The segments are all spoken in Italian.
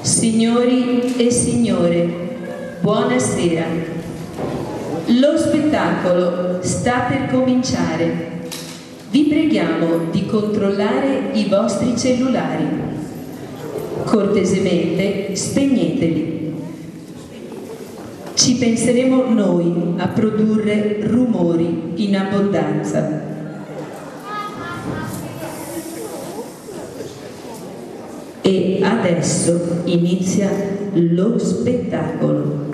Signori e signore, buonasera. Lo spettacolo sta per cominciare. Vi preghiamo di controllare i vostri cellulari. Cortesemente spegneteli. Ci penseremo noi a produrre rumori in abbondanza. E adesso inizia lo spettacolo.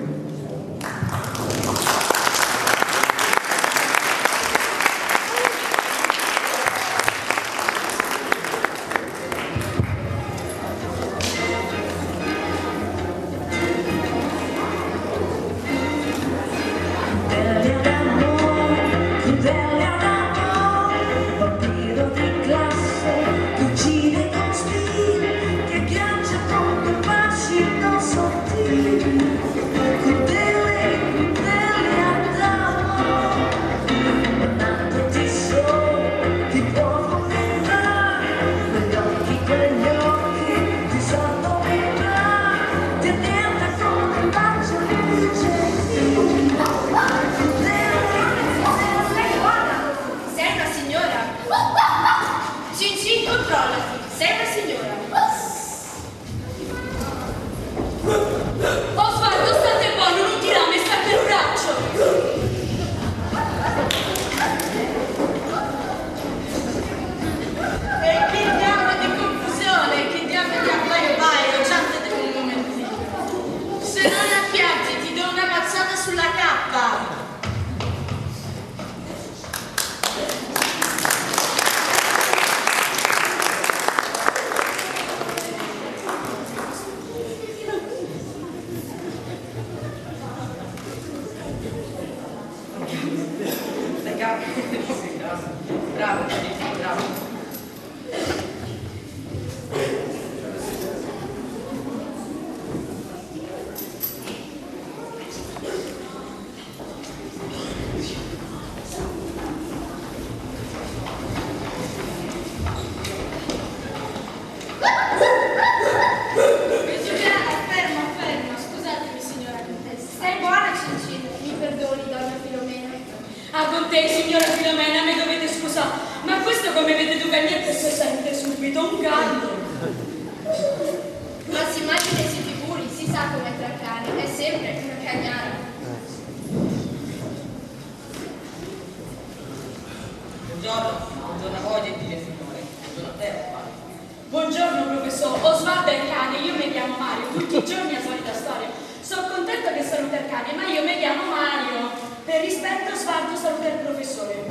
Buongiorno professor, Osvaldo è il cane, io mi chiamo Mario, tutti i giorni la solita storia. Sono contento che saluta il cane, ma io mi chiamo Mario. Per rispetto Osvaldo saluta il professore.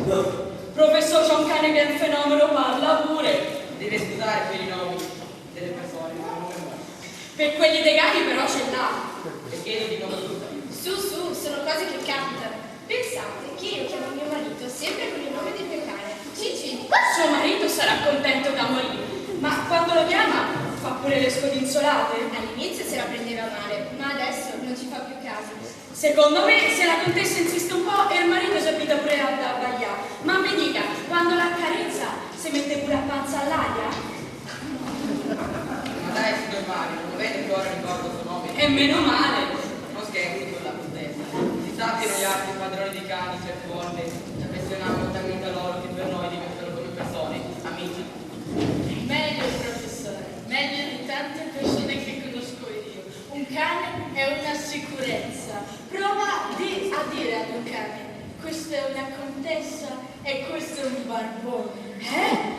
Professor, c'è un cane che è un fenomeno, parla pure. Deve scusare per i nomi delle persone. Per quelli dei cani però ce l'ha. Perché io dico tutto. Su, sono cose che capitano. Pensate che io chiamo mio marito sempre con il nome del mio cane, Cicci. Suo marito sarà contento da morire. Ma quando lo chiama fa pure le scodinzolate? All'inizio se la prendeva male, ma adesso non ci fa più caso. Secondo me, se la contessa insiste un po' e il marito si abita pure ad abbagliare. Ma mi dica, quando la carezza si mette pure a panza all'aria? Ma dai, signor Mario, non vede che ora ricordo il suo nome? E meno male. Non scherzi con la contessa. Si sa che noi altri padroni di cani certe volte ci affezioniamo talmente a loro che per noi diventano come persone, amici. Meglio, professore, meglio di tante persone che conosco io. Un cane è una sicurezza. Prova a dire ad un cane: questa è una contessa e questo è un barbone.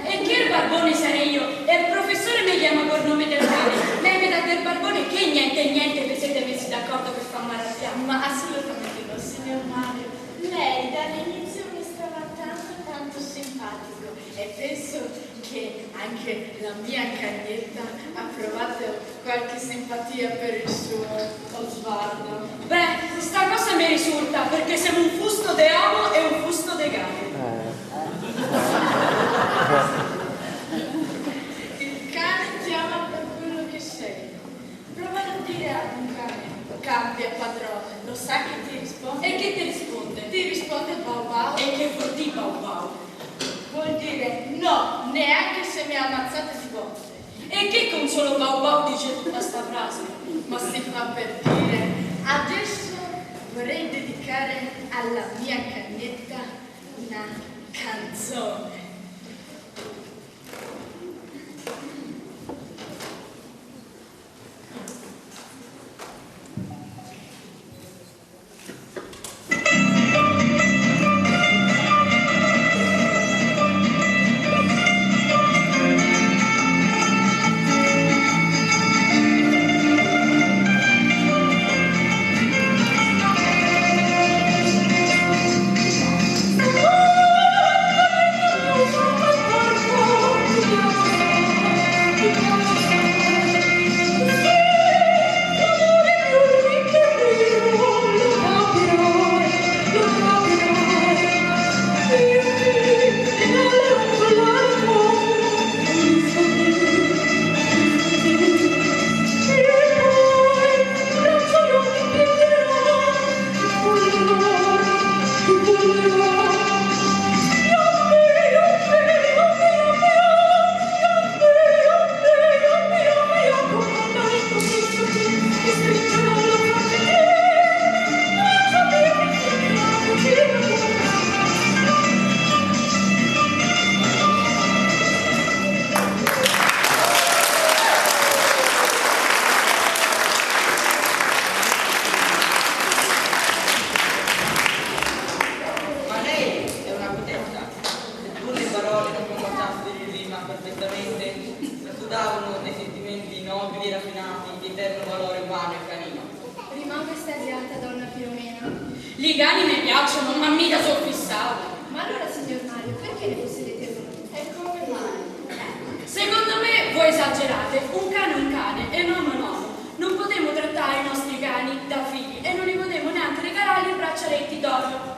E che il barbone sarei io? E il professore mi chiama col nome del cane. Lei mi dà del barbone che niente, vi siete messi d'accordo per far male a fiamma. Ma assolutamente no, signor Mario. Lei dall'inizio mi stava tanto simpatico e penso che anche la mia cagnetta ha provato qualche simpatia per il suo Osvaldo. Beh, sta cosa mi risulta, perché siamo un fusto de amo e un fusto de cane. Il cane chiama per quello che sei. Prova a dire ad un cane: cambia padrone. Lo sa che ti risponde? E che ti risponde? Ti risponde bau bau. E che vuol dire bau bau? Vuol dire no, neanche se mi ha ammazzate di volte. E che con solo bau bau dice tutta sta frase? Ma si fa per dire, adesso vorrei dedicare alla mia cagnetta una canzone. Gli cani mi piacciono, ma mica sono fissato. Ma allora, signor Mario, perché ne possedete uno? E come mai? Secondo me voi esagerate, un cane è un cane e un uomo è un uomo. Non potremo trattare i nostri cani da figli e non li potremo neanche regalargli i braccialetti d'oro.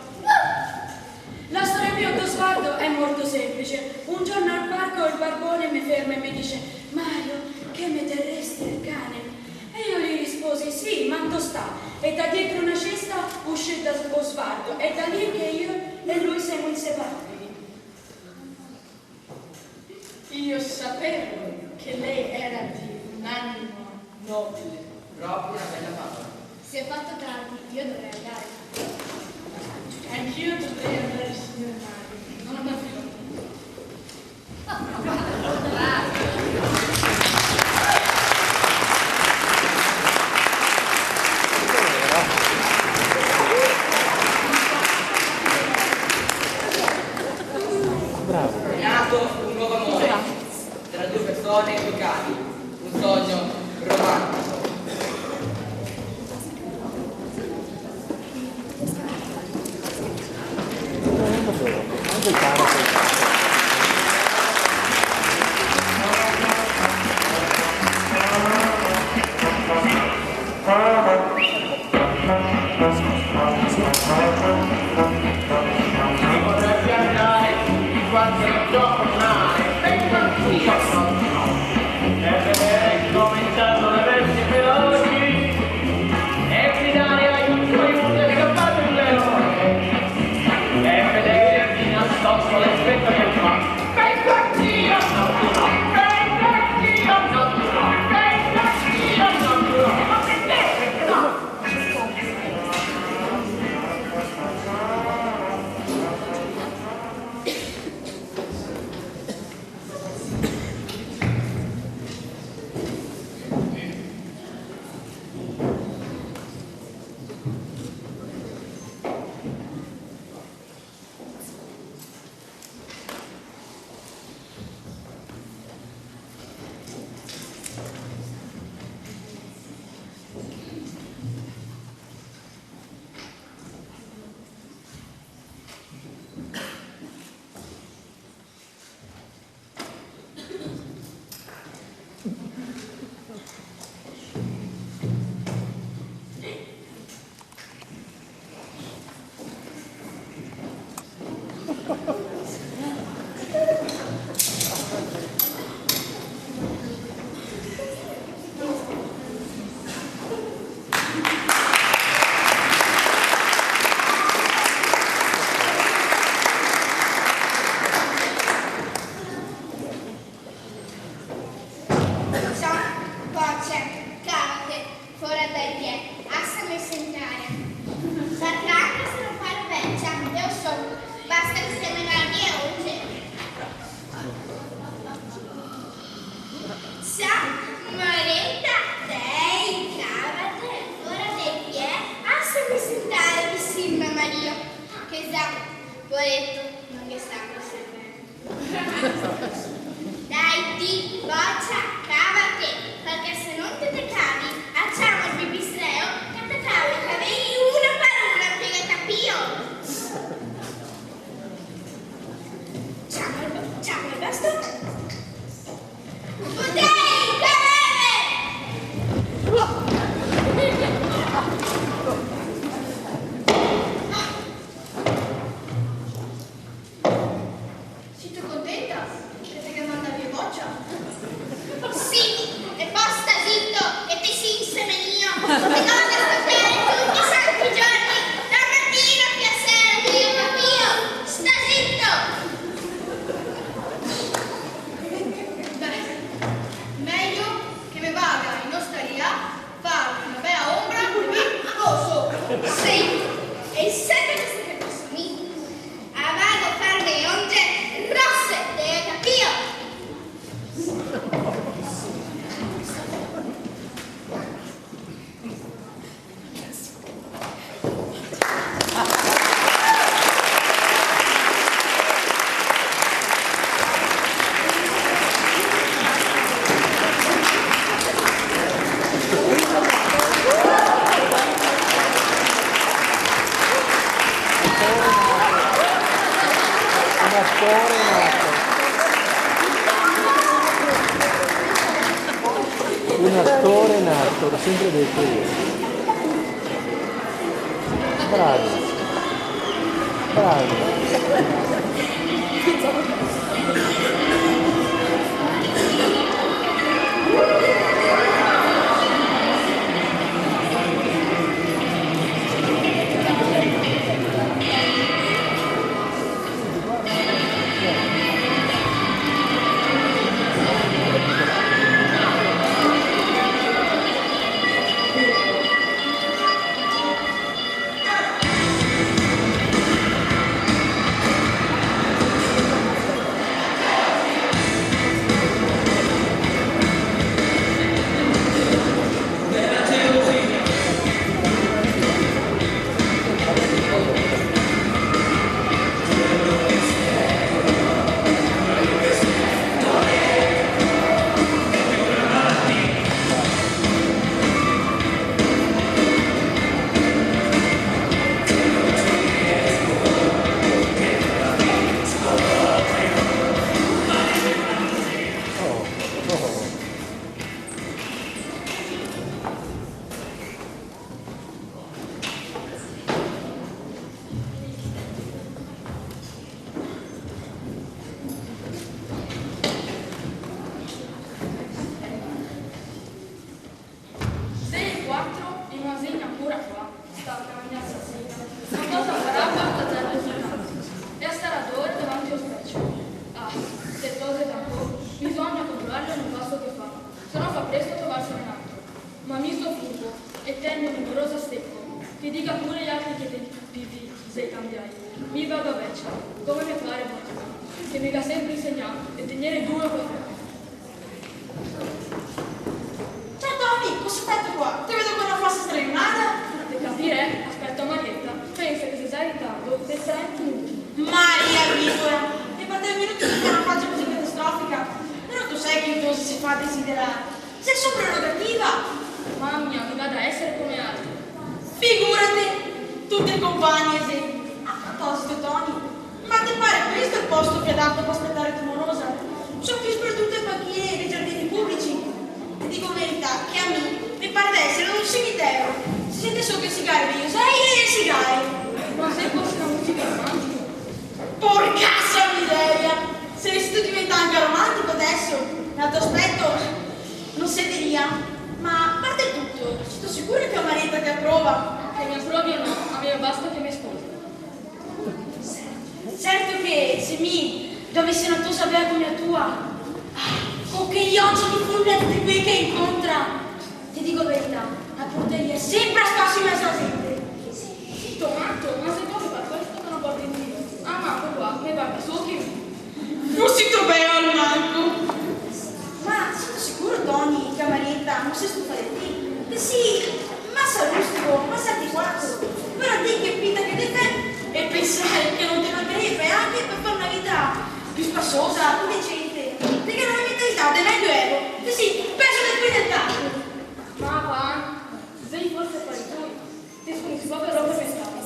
La storia mia di Osvaldo è molto semplice. Un giorno al parco il barbone mi ferma e mi dice: Mario, che mi terresti il cane? E io gli risposi: sì, ma dove sta? E da dietro una cesta uscì da Osvaldo. E da lì che io e lui siamo inseparabili. Io sapevo che lei era di un animo nobile. Proprio una bella favola. Si è fatto tardi, io dovrei andare. Anch'io dovrei andare, signor Mario. Non ho più. È nato un nuovo amore tra due persone e due cani, un sogno romantico. Sotto detto, non che stanno sempre. Dai, ti, boccia, cavate, perché se non te cavi, facciamo il pipistreo che te cavi i capelli una per una, piega capio. Ciao, e basta? Potei, cavere! Siete contenta? Siete che manda via boccia? Sì, e basta zitto, e ti si insemenio. Che cosa sapere tutti i santi giorni, da mattina fino a sera, che io capio. Sta zitto! Beh, meglio che me vada in osteria, fare una bella ombra e mi poso. Sì, e sempre queste persone vado a fare le onde rosse, te capio? Un attore nato, l'ho sempre detto io. Bravi. Bravi. Che dica pure gli altri che ti sei cambiati. Mi vado a beccia, come mi pare molto, che mi ha sempre insegnato e tenere due o quattro. Ciao Tommy, cosa aspetta qua? Ti vedo con una faccia stremata. Per capire, aspetta Marietta, pensa che se sei in ritardo, per 30 minuti. Maria piccola, e per 3 minuti ti fai una faccia così catastrofica. Però tu sai che in cosa si fa desiderare. Sei sopra prerogativa. Mamma mia, mi vado a essere come altri. Figurati, tutti i compagni esempi. A proposito, Tony, ma ti pare questo il posto più adatto per aspettare tumorosa? Sono più sperdute panchine dei giardini pubblici. Ti dico la verità, che a me mi pare di essere un cimitero. Si sente solo che sigari di Josei e le sigari. Ma se fosse una musica romantica? Porcassa miseria! Sei tu diventa anche romantico adesso. L'altro aspetto non sederia. Ma a parte tutto, sono sicura che ho Marietta ti approva. Che mi approvi o no, a me basta che mi ascolti. Certo che se mi dovessi una tosa vera come la tua, con che gli occhi di fulmine tutti quelli che incontra, ti dico la verità, la porteria è sempre a spasso in mezzo alla gente. Sì, tomato, ma se vuoi per questo che non porti in giro. Ah, ma qua, mi guarda solo che Non si bene al manco. Ma sono sicuro, Tony, che a Marietta non si stufa di te. Sì, ma sa rustico, ma sa di quattro. Però di che pinta che di te E pensare che non ti mancherebbe anche per fare una vita più spassosa, più decente. Perché la mentalità del Medioevo, così, penso del qui del tavolo. Ma va, sei forse fai tu, ti sconosci proprio roba pescata.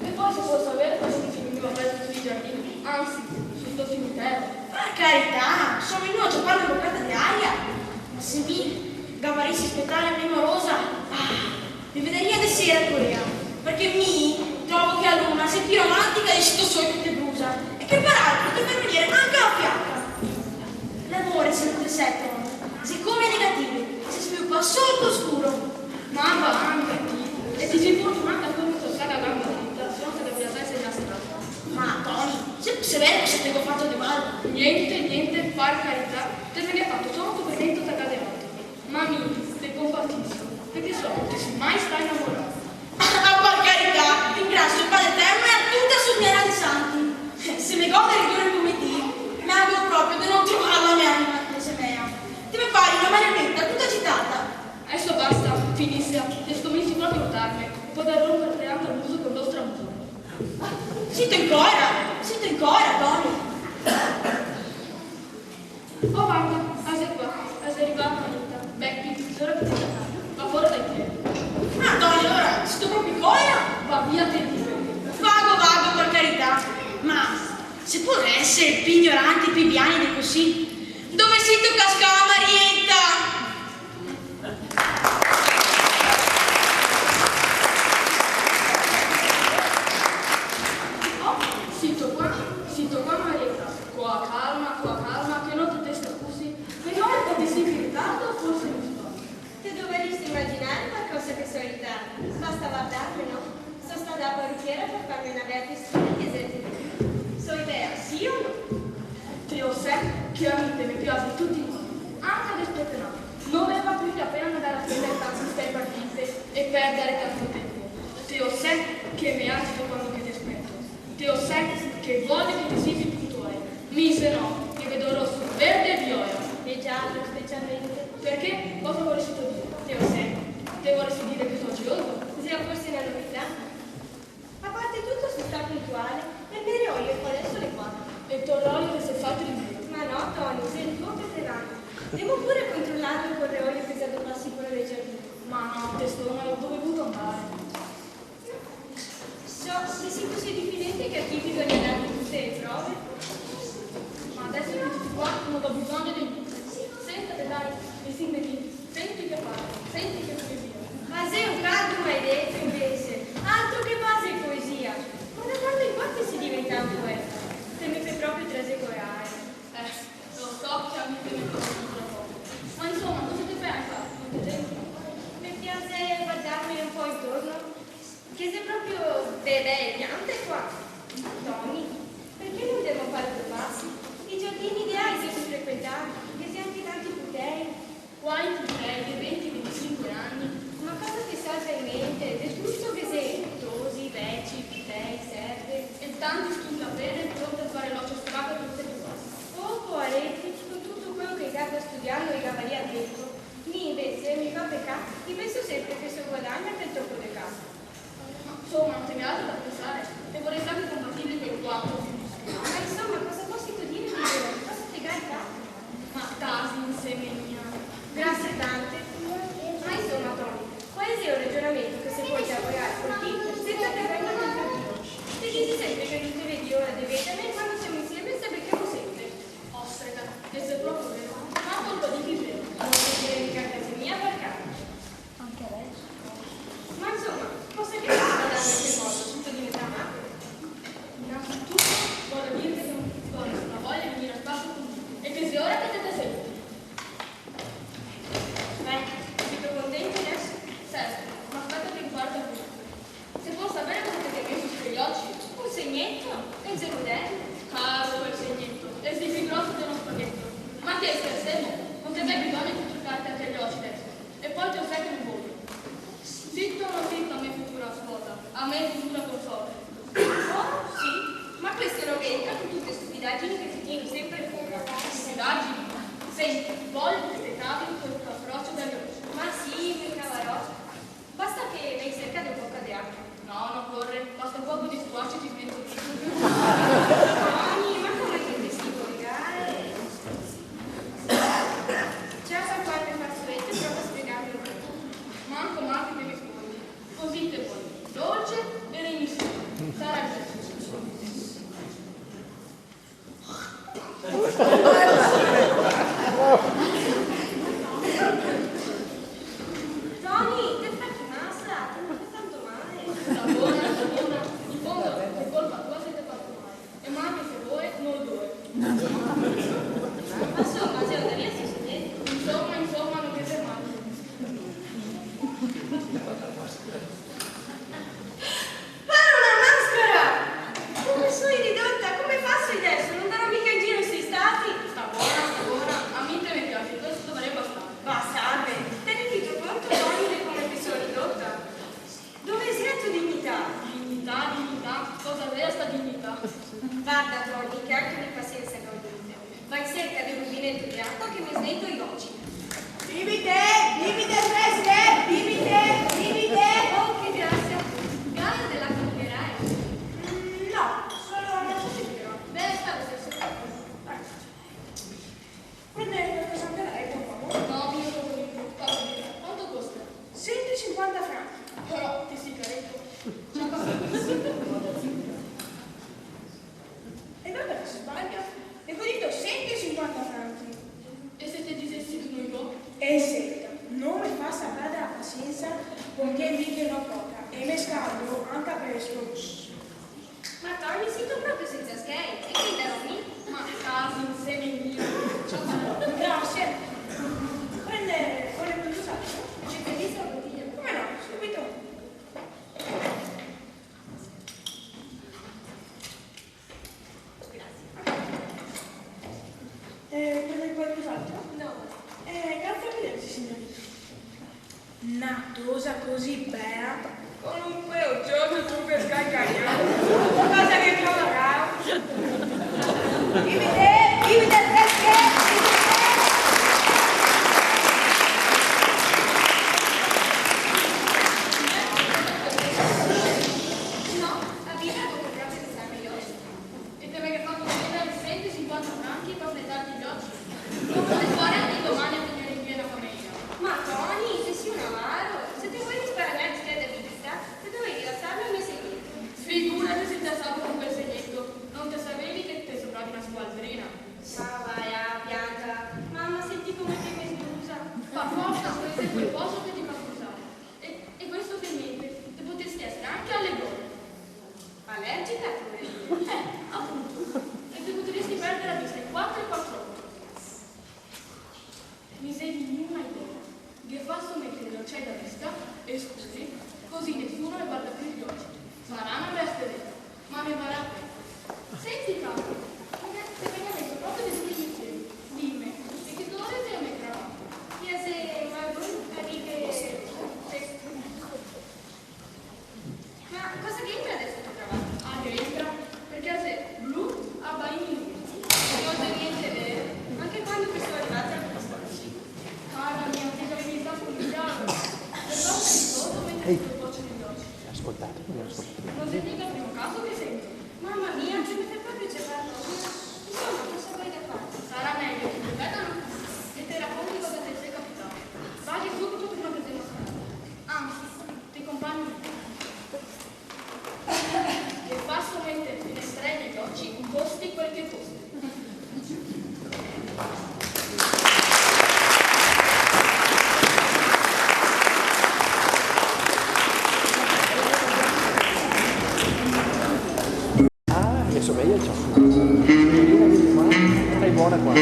E poi se posso avere questo che ti veniva preso sui giardini, anzi, sul tuo cimitero. Per carità, sono venuto a giocare una boccata di aria. Ma se mi gavarissi aspettare la mia morosa, mi vedrei di sera a Corea. Perché mi trovo che a luna sia più romantica di sto sole che ti brucia. E che peraltro ti fa venire anche la fiacca. L'amore se non ti settono, siccome è negativo, si sviluppa sotto oscuro. Ma va anche e ti si pone manca come toccare la gamba dritta, se non te la piace sei una strada. Ma Tony, se è vero che se te l'ho fatto di male. Niente, per carità, te me ne hai fatto solo tu per dentro da cadere. Ma mi, te compatisco, perché so, che se mai stai innamorato. Ah, per carità, ringrazio il Padre Eterno e a tutta Sottiera dei Santi. Se mi gode di due pomeriggio, mi auguro proprio di non trovarla la mia anima mea. Ti mi pare una marionetta tutta citata. Adesso basta, finisse, ti scommetti proprio a urtarmi, poi da rompere anche il muso con il nostro amore. Sento ancora, Tony. Oh guarda, sei qua, sei arrivata Anita, Becky, l'ora che ti chiamare, va fuori dai piedi. Ah, Tony, allora, sto proprio in coia? Va via te di me. Vago, per carità. Ma se potesse, più ignoranti, più piani di così, dove si tu cascava Marietta? Sito qua Marietta, qua calma, che non ti testa così. Vediamo che ti sei in ritardo o forse mi sbaglio. Ti dovresti immaginare qualcosa che sono in ritardo. Basta guardarmi, no? Sono stata a parrucchiera per farmi una bella testina di esercito. Sono idea, sì o no? Io sai che a me mi piace tutti i modi, anche ad aspettarmi. Non aveva più la pena andare a prendere tanti stai partite e perdere tanto tempo. Io sai che mi agito quando che ti aspetto. Io sai che voglio che ti sia puntuale. Mi se no, che vedo rosso, verde e viola. E giallo specialmente. Perché? Cosa vorresti dire? Te lo sai. Te vorresti dire che sono geloso? Sia forse una novità. A parte tutto si sta puntuale e bere olio e adesso le 4. E il tuo olio che si è fatto di me. Ma no, Tony, sei il tuo veterano. Devo pure controllare il correolio pesato passi quello dei giardini. Ma no, testone, ho dovuto andare. So che sei così diffidente che a chi bisogna darti tutte le prove. Ma adesso che tutti qua non ho bisogno di niente. Sentate dai, i sindaci, senti che parla, senti che poesia. Ma sei un caldo mai detto invece. Altro che base e poesia. Ma da quando in qua si diventa un poeta? Te mi fai proprio trasecolare. Lo so che a me mi metto poco. Ma insomma, cosa ti fai a fare? Non ti senti? Mi piace guardarmi un po' intorno. Che sei proprio delle piante qua. Tony, perché non devo fare due passi? I giardini ideali che si frequentare, che si anche tanti putei. Qua in Putei, di 20-25 anni. Ma cosa ti salta in mente? Del tutto e secca, non mi fa perdere la pazienza con che mi che non poca e mi scaldo anche a pesco. Ma Tony, sei tu proprio senza scherzi, e che dormi? Ma caso un seminino. Grazie. Prende quelle usate? Ci sei visto la bottiglia? Come no? Subito. Prende qualcos'altro? No. Grazie a vederci, signorina. Una cosa così bella. Comunque un giorno tu per scagliare. Cosa che troverà? Dimmi te perché. No, la vita è come grazie di San Mioci. E te che fanno vedere il senti si incontrano anche per completarti gli occhi. Non potete fare anche domani a venire in piena famiglia. Ma Tony, se sei un avaro, se ti vuoi disparare a scheda vista, ti dovevi lasciarlo al mio segreto. Figurati se ti salvo con quel segneto. Non te sapevi che te sopravi una squadrina. Ah, vai, Bianca. Mamma, senti come ti mi scusa. Fa forza, questo è quel posto che ti fa scusare. E questo che niente, ti potresti essere anche alle gole. Allergica, tu vuoi dire? Appunto. E ti potresti perdere la vista in 4 e 4 ore. Mi sei di una idea. Che faccio mettere non c'è da vista e scusi, così nessuno ne guarda più gli occhi. Sarà una veste vera, ma ne varrà bene. Senti Paolo, se venga messo proprio descrizioni, dimmi, e che colore te lo metterò? Io se ma brutta di che... Ma cosa che entra adesso tu cravatta? Ah, che entra? Perché se blu a baini Non c'è niente vero. Anche quando che sono arrivata al posto. cara mia, ti avevi già cominciato. Per forza di sotto mentre ti boccio negli occhi. Ascoltate, ascoltate. Non sei mica il primo caso che sento. Mamma mia, che mi fai proprio cercare. Insomma, cosa vuoi da fare? Sarà meglio che ti vedano e ti racconti cosa ti sei capitato. Vai subito prima che ti mostrano. Anzi, ti compagni. Che faccio mettere finestrelle negli occhi, costi quel che costi. Ah, messo meglio il ciocco. Vieni qua, stai buona qua.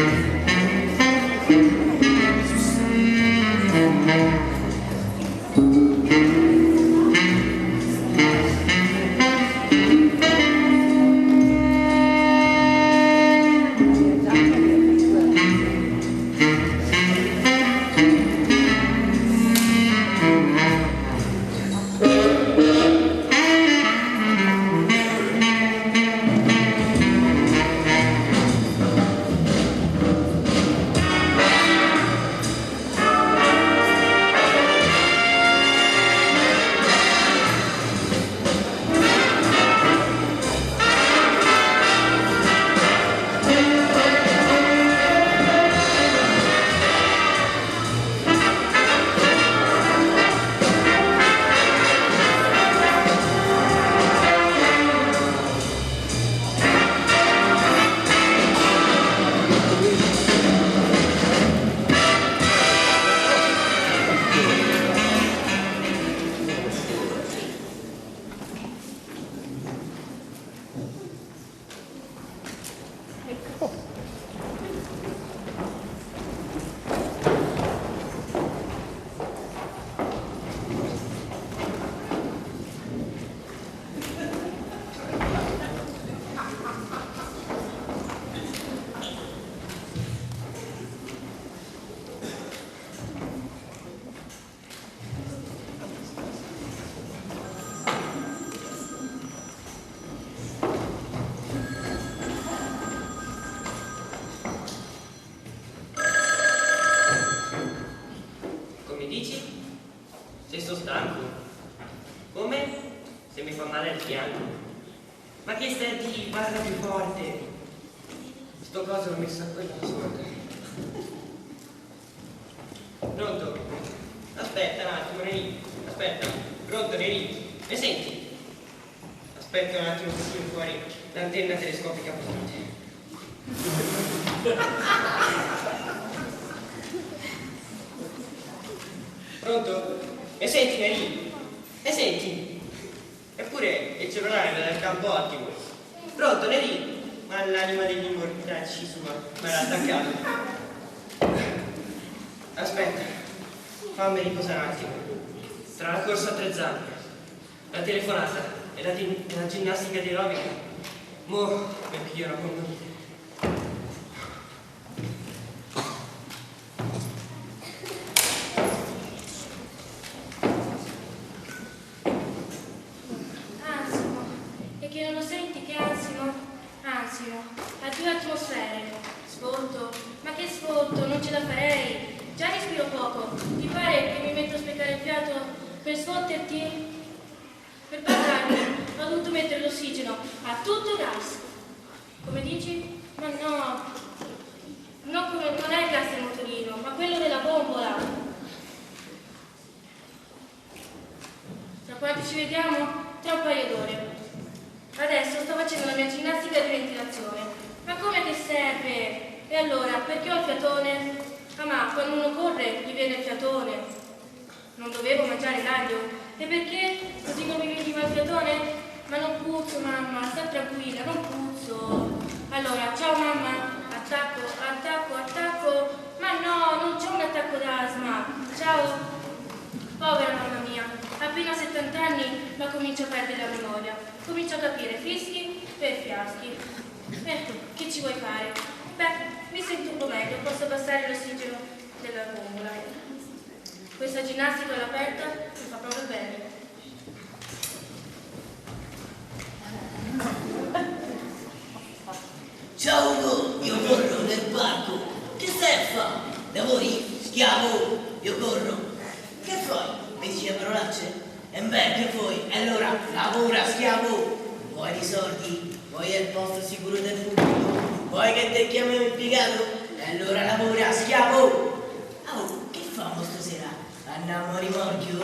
Ma che stai di parla più forte? Sto coso l'ho messo a quella sorda. Pronto? Aspetta un attimo, Neri. Aspetta. Pronto, Neri? Mi senti? Aspetta un attimo che tiro fuori l'antenna telescopica portante. Pronto? E senti, Neri? E senti? Eppure il cellulare mi dà il campo ottimo. Pronto, Neri? Ma l'anima degli mortacci sua mi era attaccato. Aspetta, fammi riposare un attimo. Tra la corsa a 3 zampe, la telefonata e la ginnastica di aerobica, mo' mi piglio una condotta. Ansimo, e che non lo senti che ansimo? Ansimo, a 2 atmosfere. Sfolto, ma che sfolto, non ce la farei. Già respiro poco, ti pare che mi metto a sprecare il fiato per sfotterti? Per parlarmi ho dovuto mettere l'ossigeno a tutto gas. Come dici? Ma no, non è il gas del motorino, ma quello della bombola. Tra quanto ci vediamo? Tra un paio d'ore. Adesso sto facendo la mia ginnastica di ventilazione. Ma come che serve? E allora, perché ho il fiatone? Ah, ma quando uno corre gli viene il fiatone. Non dovevo mangiare l'aglio. E perché? Così come mi veniva il fiatone? Ma non puzzo, mamma, sta tranquilla, non puzzo. Allora, ciao mamma. Attacco, attacco, attacco. Ma no, non c'ho un attacco d'asma. Ciao. Povera mamma mia, appena 70 anni, ma comincia a perdere la memoria. Comincia a capire fischi per fiaschi. Che ci vuoi fare? Beh, mi sento un po' meglio, posso abbassare l'ossigeno della bombola. Questa ginnastica all'aperta mi fa proprio bene. Ciao Ugo, io corro nel parco. Che stai a fare? Lavori? Schiavo? Io corro. Che fai? Mi dici le parolacce? E beh, che vuoi? E allora, lavora, schiavo! Vuoi i soldi? Vuoi il posto sicuro del pubblico? Vuoi che te chiami un impiegato? E allora lavora, schiavo! Oh, che famo stasera? Andiamo a rimorchio?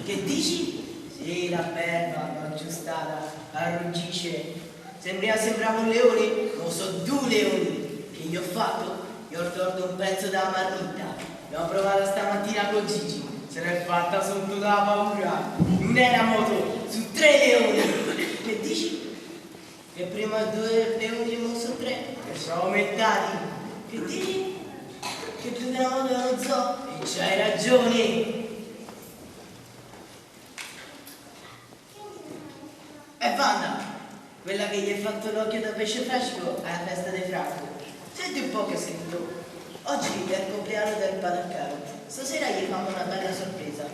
Che dici? Sì, la bella, l'ho aggiustata, arruggisce. Sembrava un leone, ma sono 2 leoni. Che gli ho fatto? Gli ho tolto un pezzo dalla marmitta. L'ho provata stamattina con Gigi. Se l'è fatta sotto da paura. Non era moto, su 3 leoni. Che dici? Che prima 2 leoni non sono 3. Che sono aumentati. Che dici? Che più di una moto era uno zoo. E c'hai ragione. E Wanda, quella che gli hai fatto l'occhio da pesce fresco alla festa dei Franco. Senti un po' che ho scritto. Oggi è il compleanno del Padaccaro. Stasera gli fanno una bella sorpresa.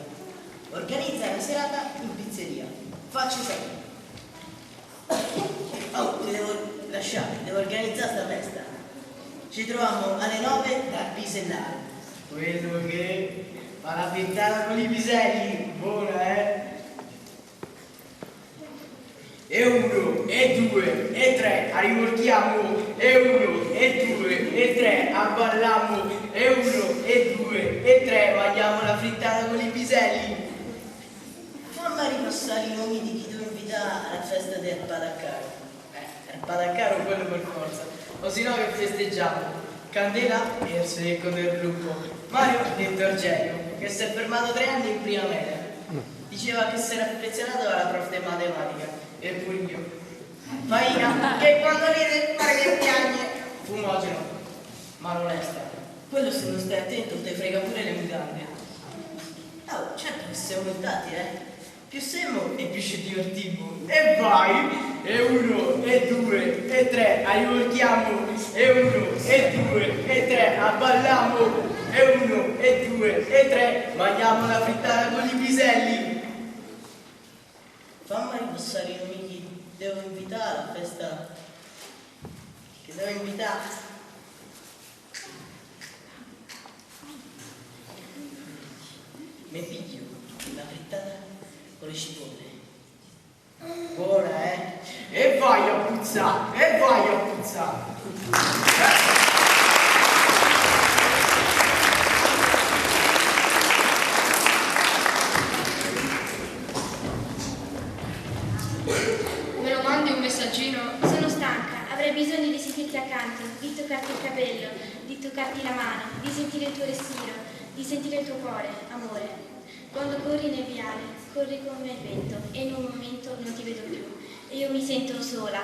Organizza una serata in pizzeria. Facci sapere. Oh, ti devo lasciare, devo organizzare sta festa. Ci troviamo alle 9 dal Pisellare. Quello che fa la frittata con i piselli. Buona, eh? E 1, e 2, e 3, rimorchiamo, e 1, e 2, e 3, abballiamo, e 1, e 2, e 3, mangiamo la frittata con i piselli. Fammi ripassare i nomi di chi devo invitare alla festa del Padaccaro. Il Padaccaro quello per forza, o si no che festeggiamo. Candela e il secco del gruppo. Mario detto Argenio, che si è fermato 3 anni in prima media. Diceva che si era affezionato alla prof di matematica. Eppure io. Faina, che quando ride pare che piagne. Fumogeno, ma onesta. Quello se non stai attento ti frega pure le mutande. Oh, certo che siamo aumentati, eh. Più siamo e più ci divertiamo. E vai! E 1, e 2, e 3, rivolchiamo. E 1, e 2, e 3, abballiamo. E 1, e 2, e 3, mangiamo la frittata con i piselli. Fammi ripassare i nomi che devo invitare alla festa. Che devo invitare. Mi piglio la frittata con le cipolle. Buona, eh? E vai a puzzare, e vai a puzzare. Me lo mandi un messaggino? Sono stanca, avrei bisogno di sentirti accanto, di toccarti il capello, di toccarti la mano, di sentire il tuo respiro, di sentire il tuo cuore, amore. Quando corri nel viale, corri come il vento e in un momento non ti vedo più e io mi sento sola,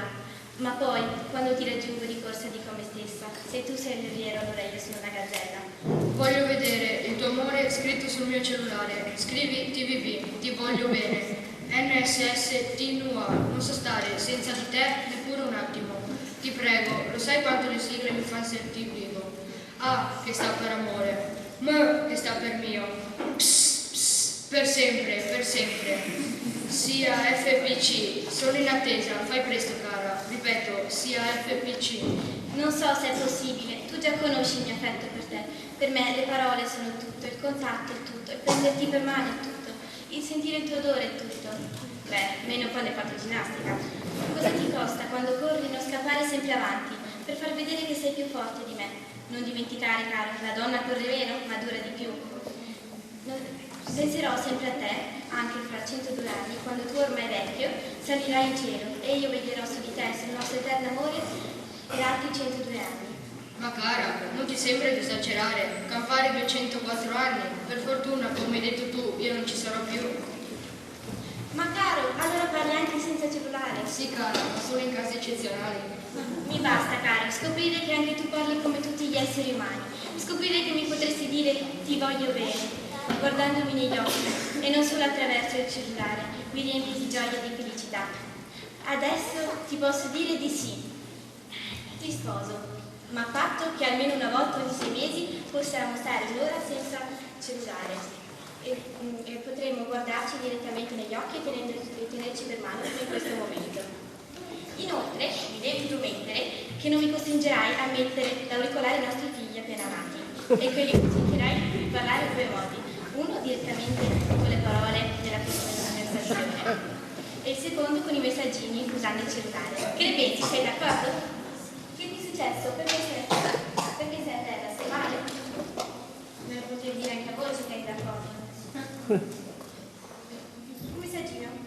ma poi quando ti raggiungo di corsa dico a me stessa, se tu sei il guerriero allora io sono una gazzella. Voglio vedere il tuo amore scritto sul mio cellulare. Scrivi TVV, ti voglio bene. NSS TNUA, non so stare senza di te neppure un attimo. Ti prego, lo sai quanto le sigle mi fanno sentire vivo? A che sta per amore, M che sta per mio, Ps, ps, per sempre, per sempre. Sia FPC, sono in attesa, fai presto cara, ripeto, sia FPC. Non so se è possibile, tu già conosci il mio affetto per te. Per me le parole sono tutto, il contatto è tutto, il prenderti per mano è tutto, il sentire il tuo odore è tutto. Beh, meno quando hai fatto ginnastica. Cosa ti costa quando corri non scappare sempre avanti, per far vedere che sei più forte di me? Non dimenticare, caro, la donna corre meno, ma dura di più. Penserò sempre a te, anche fra 102 anni, quando tu ormai vecchio salirai in cielo e io veglierò su di te, sul nostro eterno amore per altri 102 anni. Ma cara, non ti sembra di esagerare? Campare 204 anni? Per fortuna, come hai detto tu, io non ci sarò più. Ma caro, allora parli anche senza cellulare? Sì, cara, ma solo in casi eccezionali. Mi basta, caro, scoprire che anche tu parli come tutti gli esseri umani. Scoprire che mi potresti dire ti voglio bene, guardandomi negli occhi e non solo attraverso il cellulare, mi riempi di gioia e di felicità. Adesso ti posso dire di sì. Ti sposo. Ma a patto che almeno una volta ogni 6 mesi possiamo stare un'ora senza cellulare e potremo guardarci direttamente negli occhi e tenerci per mano come in questo momento. Inoltre, mi devi promettere che non mi costringerai a mettere l'auricolare ai nostri figli appena nati e che li consentirai di parlare in 2 modi. Uno direttamente con le parole della conversazione e il secondo con i messaggini usando il cellulare. Che ne pensi? Sei d'accordo? Che ti è successo? Perché sei a terra? Stai male? Me lo potevi dire anche a voi se sei d'accordo. Un messaggino.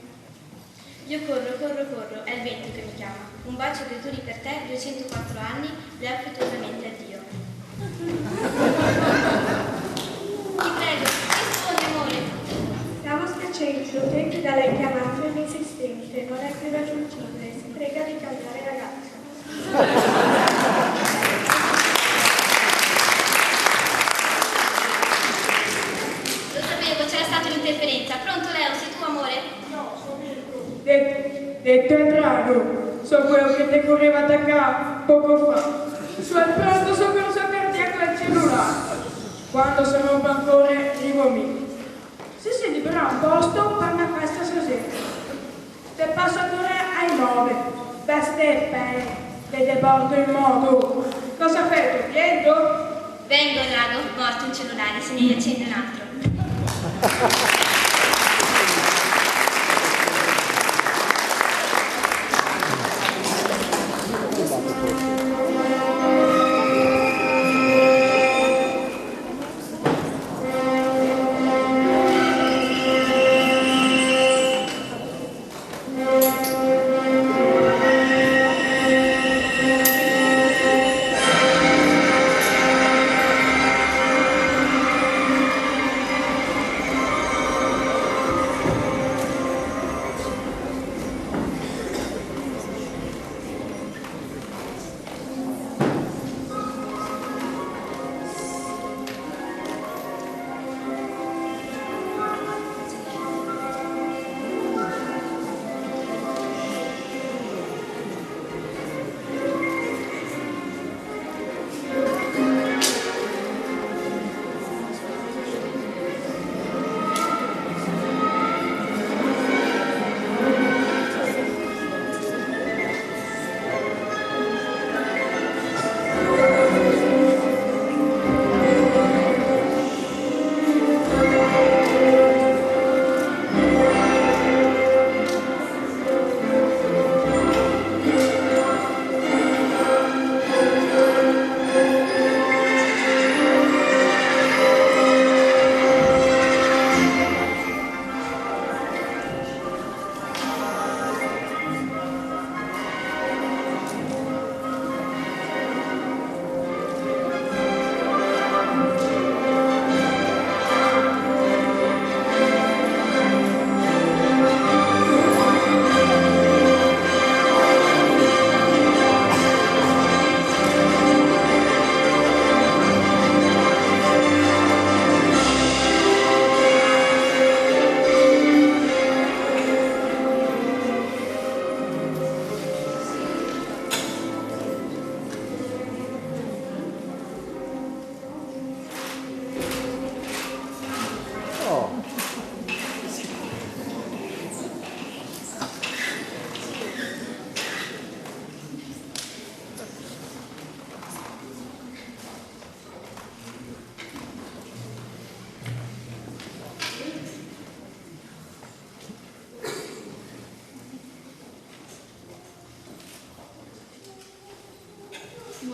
Io corro, è il vento che mi chiama. Un bacio grattori per te, 204 anni, le affettuosamente addio. Ti prego, rispondi amore. Stavo spiacendo, tempi da lei chiamato insistente, non è più raggiungibile, si prega di cambiare ragazza. Lo sapevo, c'era stata un'interferenza. Pronto Leo, sei tu amore? No, sono Mirko. Detto è drago, so quello che ti correva da qua poco fa. Sul pronto so quello cardiaco al cellulare. Quando sono ancora rivomi. Se si libera un posto per una festa stasera. Te passo ancora ai 9. Veste bene. Te deporto in modo. Cosa fai? Viento? Vengo, drago, morto un cellulare, se ne riaccende un altro.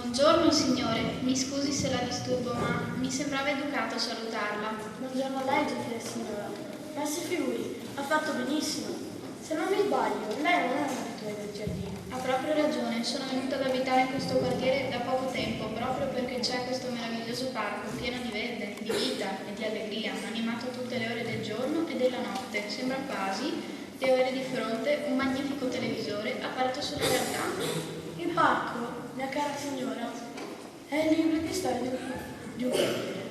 Buongiorno signore, mi scusi se la disturbo, ma mi sembrava educato salutarla. Buongiorno a lei, gentile signora. Ma si figuri, ha fatto benissimo. Se non mi sbaglio, lei non è un abitué del giardino. Ha proprio ragione, sono venuta ad abitare in questo quartiere da poco tempo, proprio perché c'è questo meraviglioso parco pieno di verde, di vita e di allegria, animato a tutte le ore del giorno e della notte. Sembra quasi di avere di fronte un magnifico televisore aperto sulla realtà. Il parco, mia cara signora, è il libro di storia di un quartiere.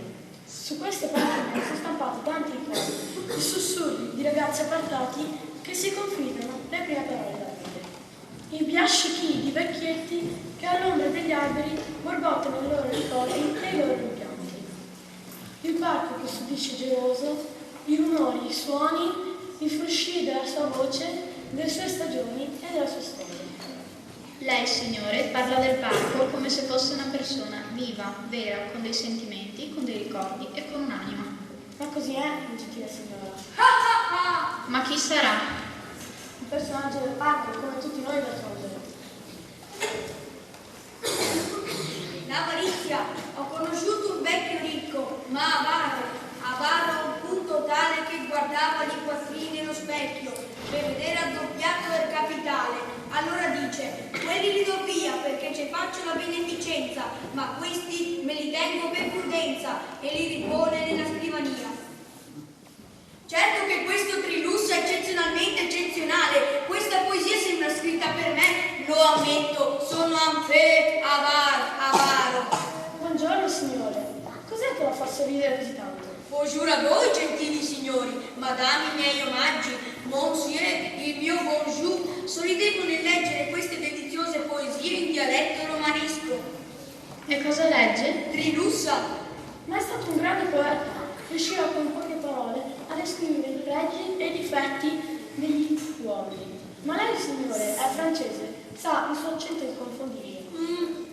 Su queste pagine sono stampati tanti ricordi, i sussurri di ragazzi appartati che si confidano le prime parole della vita. I biascichi di vecchietti che all'ombra degli alberi borbottano i loro ricordi e i loro rimpianti. Il parco che subisce geloso i rumori, i suoni, i frusci della sua voce, delle sue stagioni e della sua storia. Lei, signore, parla del parco come se fosse una persona viva, vera, con dei sentimenti, con dei ricordi e con un'anima. Ma così è, gentile signora. Ma chi sarà? Un personaggio del parco, come tutti noi d'altronde. L'avarizia. Ho conosciuto un vecchio ricco, ma avaro a un punto tale che guardava i quattrini nello specchio per vedere addoppiato il capitale. Allora dice: quelli li do via perché ci faccio la beneficenza, ma questi me li tengo per prudenza, e li ripone nella scrivania. Certo che questo Trilusso è eccezionalmente eccezionale. Questa poesia sembra scritta per me, lo ammetto, sono avaro. Buongiorno signore, cos'è che la fa sorridere così tanto? Bonjour a voi, gentili signori, madame, i miei omaggi, monsieur, il mio bonjour. Sorridevo nel leggere queste deliziose poesie in dialetto romanesco. E cosa legge? Trilussa. Ma è stato un grande poeta. Riusciva con poche parole a descrivere i pregi e i difetti degli uomini. Ma lei, signore, è francese, sa il suo accento inconfondibile.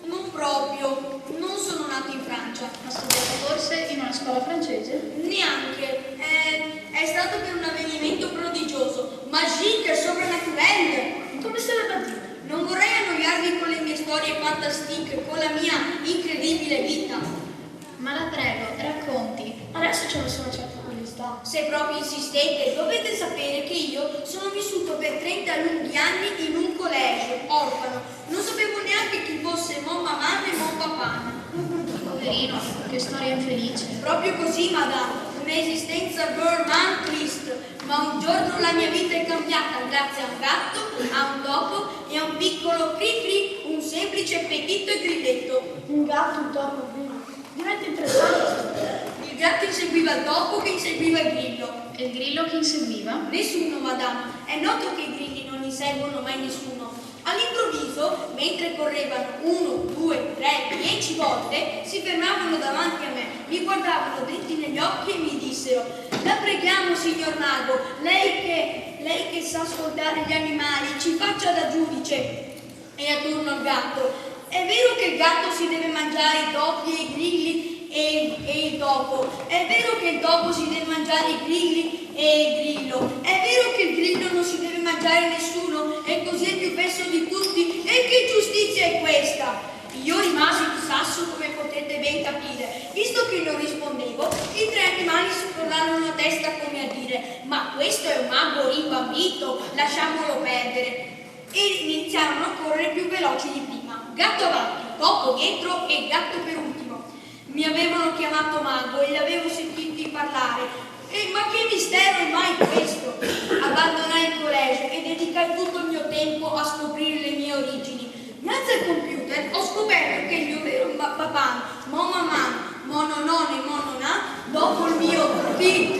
Non proprio, non sono nato in Francia. Ha studiato forse in una scuola francese? Neanche, è stato per un avvenimento prodigioso, magique, soprannaturelle. Come se le battine? Non vorrei annoiarvi con le mie storie fantastiche, con la mia incredibile vita. Ma la prego, racconti. Adesso ce ne sono certe curiosità. Se proprio insistete, dovete sapere che io sono vissuto per 30 lunghi anni in un collegio, orfano. Non sapevo neanche chi fosse mon mamma e mon papà. Poverino, che storia infelice. Proprio così, madame. Un'esistenza gourmand triste. Ma un giorno la mia vita è cambiata grazie a un gatto, a un topo e a un piccolo cri-cri, un semplice petito e grilletto. Un gatto, un topo, un grillo. Diventa interessante. Il gatto inseguiva il topo che inseguiva il grillo. E il grillo che inseguiva? Nessuno, madame. È noto che i grilli non inseguono mai nessuno. All'improvviso, mentre correvano 1, 2, 3, 10 volte, si fermavano davanti a me, mi guardavano dritti negli occhi e mi dissero: la preghiamo, signor mago, lei che sa ascoltare gli animali, ci faccia da giudice. E attorno al gatto: è vero che il gatto si deve mangiare i topi e i grilli e il topo? È vero che il topo si deve mangiare i grilli e il grillo? È vero che il grillo non si deve mangiare nessuno e così è più fesso di tutti? E che giustizia è questa? Io rimasi di sasso, come potete ben capire. Visto che non rispondevo, i tre animali scrollarono la testa come a dire: ma questo è un mago rimbambito, lasciamolo perdere. E iniziarono a correre più veloci di prima. Gatto avanti, topo dietro e gatto per ultimo. Mi avevano chiamato mago e li avevo sentiti parlare. Ma che mistero è mai questo? Abbandonai il collegio e dedicai tutto il mio tempo a scoprire le mie origini. Grazie al computer ho scoperto che il mio vero papà, mon mamma, mon nonno e mon nonna, dopo il mio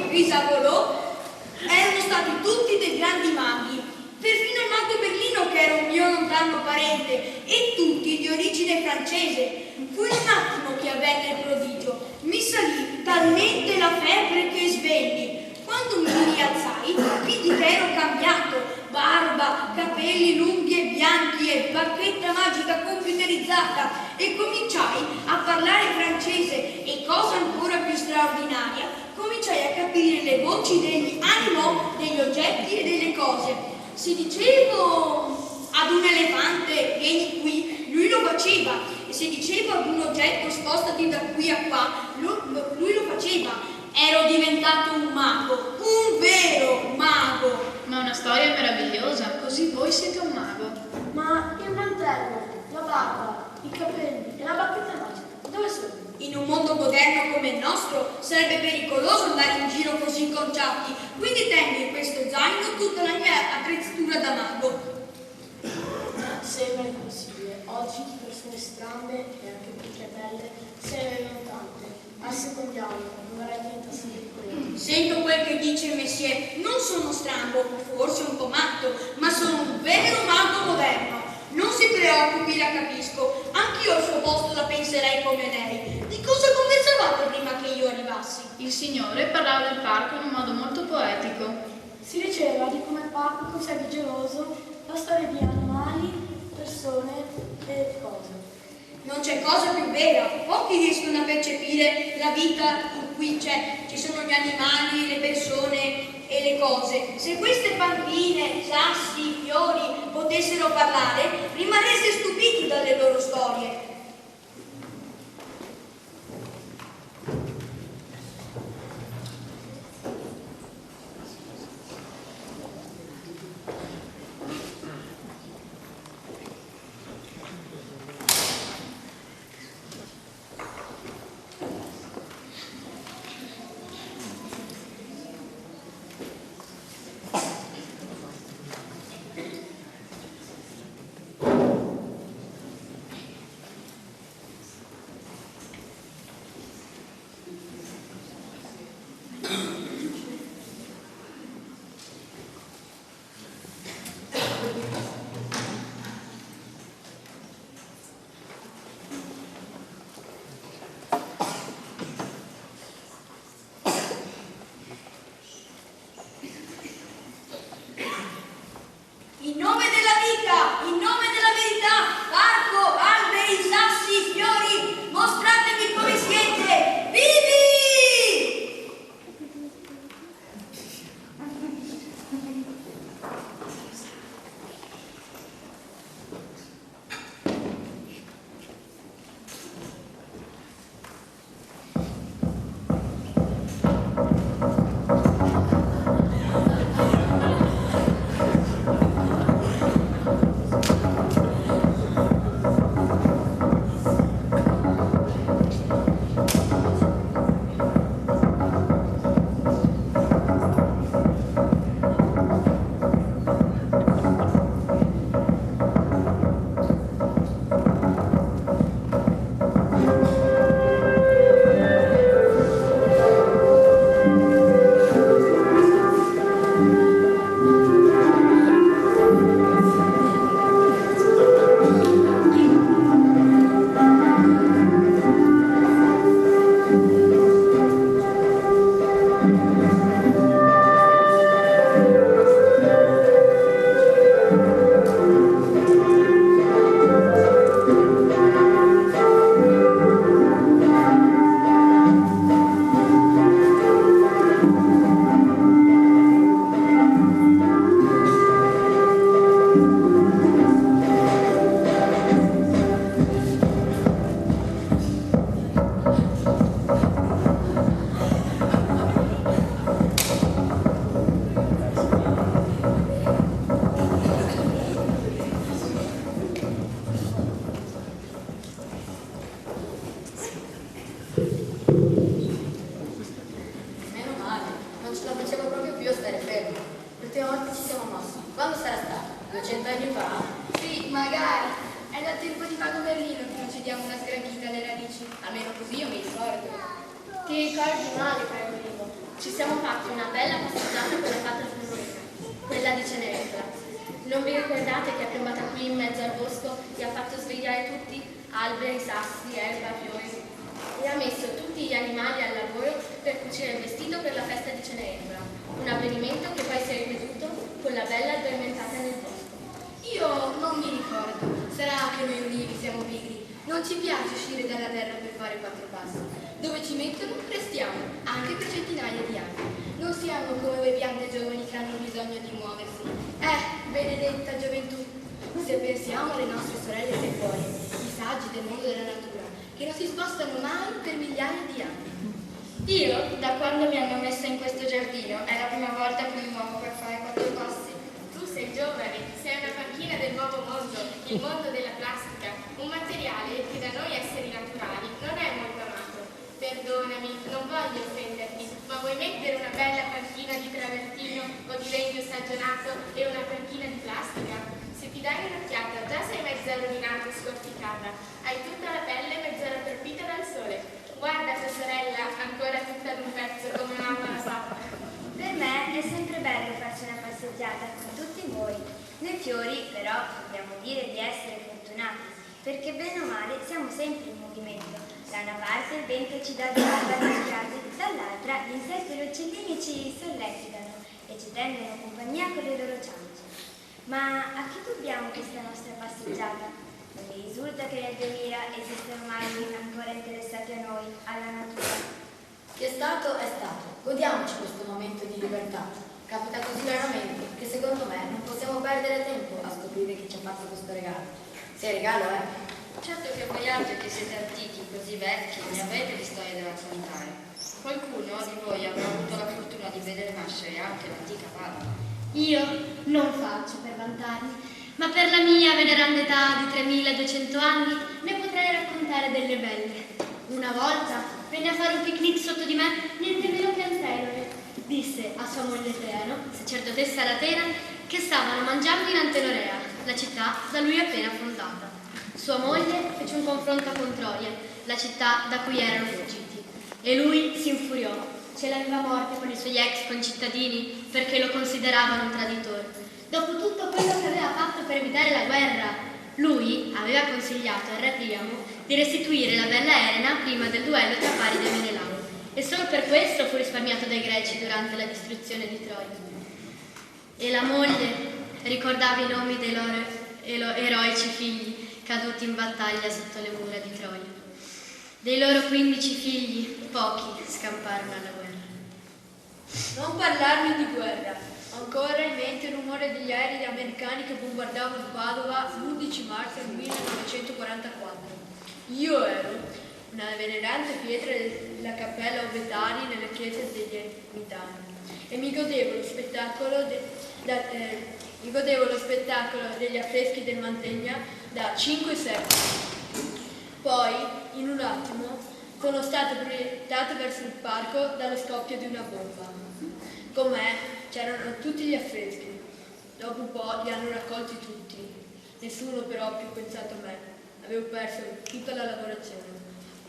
bisavolò, erano stati tutti dei grandi maghi. Perfino il mago Berlino, che era un mio lontano parente, e tutti di origine francese. Fu in un attimo che avvenne il prodigio. Mi salì talmente la febbre che svenni. Quando mi rialzai, vidi che ero cambiato. Barba, capelli lunghi e bianchi e bacchetta magica computerizzata. E cominciai a parlare francese e, cosa ancora più straordinaria, cominciai a capire le voci degli animali, degli oggetti e delle cose. Se dicevo ad un elefante vieni qui, lui lo faceva, e se diceva ad un oggetto spostati da qui a qua, lui lo faceva. Ero diventato un mago, un vero mago. Ma una storia meravigliosa, così voi siete un mago. Ma il mantello, la barba, i capelli e la bacchetta magica, dove sono? In un mondo moderno come il nostro sarebbe pericoloso andare in giro così conciati, quindi tengo in questo zaino tutta la mia attrezzatura da mago. Sembra impossibile. Oggi persone strambe e anche più belle se ne vedono tante. Assecondiamo, vorrei diventare sempre curioso. Sento quel che dice il Messier, non sono strambo, forse un po' matto, ma sono un vero mago moderno. Non si preoccupi, la capisco, anch'io al suo posto la penserei come lei. Di cosa conversavate prima che io arrivassi? Il signore parlava del parco in un modo molto poetico. Si diceva di come il parco sia geloso, la storia di animali, persone e cose. Non c'è cosa più vera, pochi riescono a percepire la vita in cui ci sono gli animali, le persone e le cose. Se queste bambine, sassi, fiori potessero parlare, rimarreste stupiti dalle loro storie. In nome della vita, in nome della verità, parco, alberi, sassi, fiori, mostratemi come siete, vivi! Benedetta gioventù, se pensiamo alle nostre sorelle se fuori, chissà saggi del mondo della natura che non si spostano mai per migliaia di anni. Io, da quando mi hanno messa in questo giardino, è la prima volta che mi muovo per fare 4 passi. Tu sei giovane, sei una panchina del nuovo mondo, il mondo della plastica, un materiale che da noi esseri naturali non è molto amato. Perdonami, non voglio offenderti, ma vuoi mettere una bella panchina di travertino o di legno stagionato e una panchina di plastica? Se ti dai un'occhiata già sei mezza rovinata e scorticata, hai tutta la pelle mezza rattrappita dal sole. Guarda tua sorella, ancora tutta d'un pezzo come mamma la fa. Per me è sempre bello farci una passeggiata con tutti voi. Noi fiori, però, dobbiamo dire di essere fortunati, perché bene o male siamo sempre in movimento. Da una parte il vento ci dà l'acqua dalle case, dall'altra gli insetti e gli uccellini ci sollecitano e ci tengono compagnia con le loro ciance. Ma a chi dobbiamo questa nostra passeggiata? Non mi risulta che nel 2000 esistano umani ancora interessati a noi, alla natura. Che è stato è stato. Godiamoci questo momento di libertà. Capita così raramente che secondo me non possiamo perdere tempo a scoprire chi ci ha fatto questo regalo. Se regalo è. Certo che voi altri che siete antichi, così vecchi, ne avete di storie da raccontare. Qualcuno di voi avrà avuto la fortuna di vedere nascere anche l'antica Padova. Io non faccio per vantarmi, ma per la mia veneranda età di 3200 anni ne potrei raccontare delle belle. Una volta venne a fare un picnic sotto di me niente meno che Antenore. Disse a sua moglie Teano, sacerdotessa latena, che stavano mangiando in Antenorea, la città da lui appena fondata. Sua moglie fece un confronto con Troia, la città da cui erano fuggiti, e lui si infuriò. Ce l'aveva morte con i suoi ex concittadini perché lo consideravano un traditore. Dopo tutto quello che aveva fatto per evitare la guerra, lui aveva consigliato a re Priamo di restituire la bella Elena prima del duello tra Paride e Menelao, e solo per questo fu risparmiato dai greci durante la distruzione di Troia. E la moglie ricordava i nomi dei loro eroici figli caduti in battaglia sotto le mura di Troia. Dei loro 15 figli, pochi scamparono alla guerra. Non parlarmi di guerra. Ancora in mente il rumore degli aerei americani che bombardavano Padova l'11 marzo del 1944. Io ero una venerante pietra della cappella Ovetari nella chiesa degli Ermitani e mi godevo lo spettacolo degli affreschi del Mantegna da 5 secoli. Poi, in un attimo, sono stato proiettato verso il parco dallo scoppio di una bomba. Con me c'erano tutti gli affreschi. Dopo un po' li hanno raccolti tutti. Nessuno però ha più pensato a me. Avevo perso tutta la lavorazione.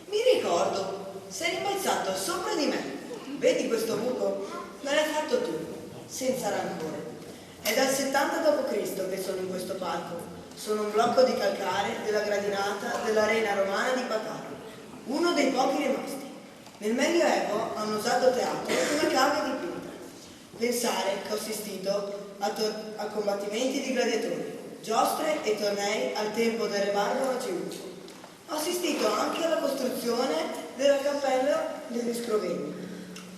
Mi ricordo, sei rimbalzato sopra di me. Vedi questo buco? Me l'hai fatto tu, senza rancore. È dal 70 d.C. che sono in questo parco. Sono un blocco di calcare della gradinata dell'arena romana di Patara, uno dei pochi rimasti. Nel Medioevo hanno usato teatro una cave dipinta. Pensare che ho assistito a combattimenti di gladiatori, giostre e tornei al tempo del re barbaro Giusto. Ho assistito anche alla costruzione della cappella degli Scrovegni.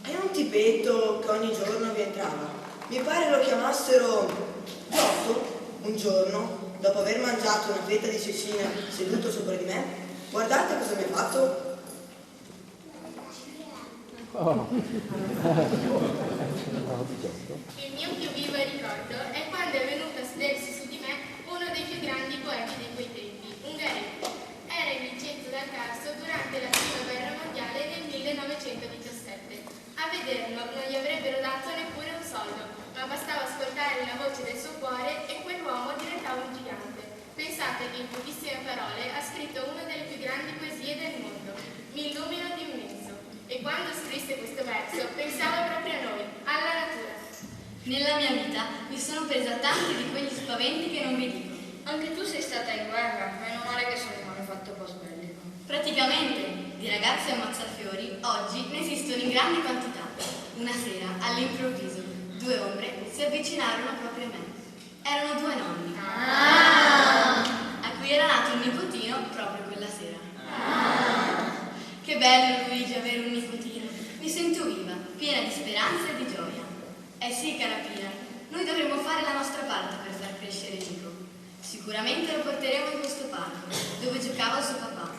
E un tipetto che ogni giorno vi entrava, mi pare lo chiamassero Giotto, un giorno, dopo aver mangiato una fetta di cecina seduto sopra di me, guardate cosa mi ha fatto. Il mio più vivo ricordo è quando è venuto a sedersi su di me uno dei più grandi poeti di quei tempi, Ungaretti. Era in Vincenzo dal Carso durante la prima guerra mondiale del 1917. A vederlo non gli avrebbero dato neppure un soldo, ma bastava ascoltare la voce del suo cuore e quell'uomo diventava un gigante. Pensate che in pochissime parole ha scritto una delle più grandi poesie del mondo, Mi illumino d'immenso. E quando scrisse questo verso pensava proprio a noi, alla natura. Nella mia vita mi sono presa tanti di quegli spaventi che non vi dico. Anche tu sei stata in guerra, meno male che sono un fatto post-bellico. Praticamente, di ragazzi ammazzafiori, oggi ne esistono in grandi quantità. Una sera, all'improvviso, 2 ombre si avvicinarono proprio a me. Erano 2 nonni. A cui era nato un nipotino proprio quella sera. Che bello, Luigi, avere un nipotino. Mi sento viva, piena di speranza e di gioia. Eh sì, cara Pina, noi dovremmo fare la nostra parte per far crescere Nico. Sicuramente lo porteremo in questo parco, dove giocava il suo papà.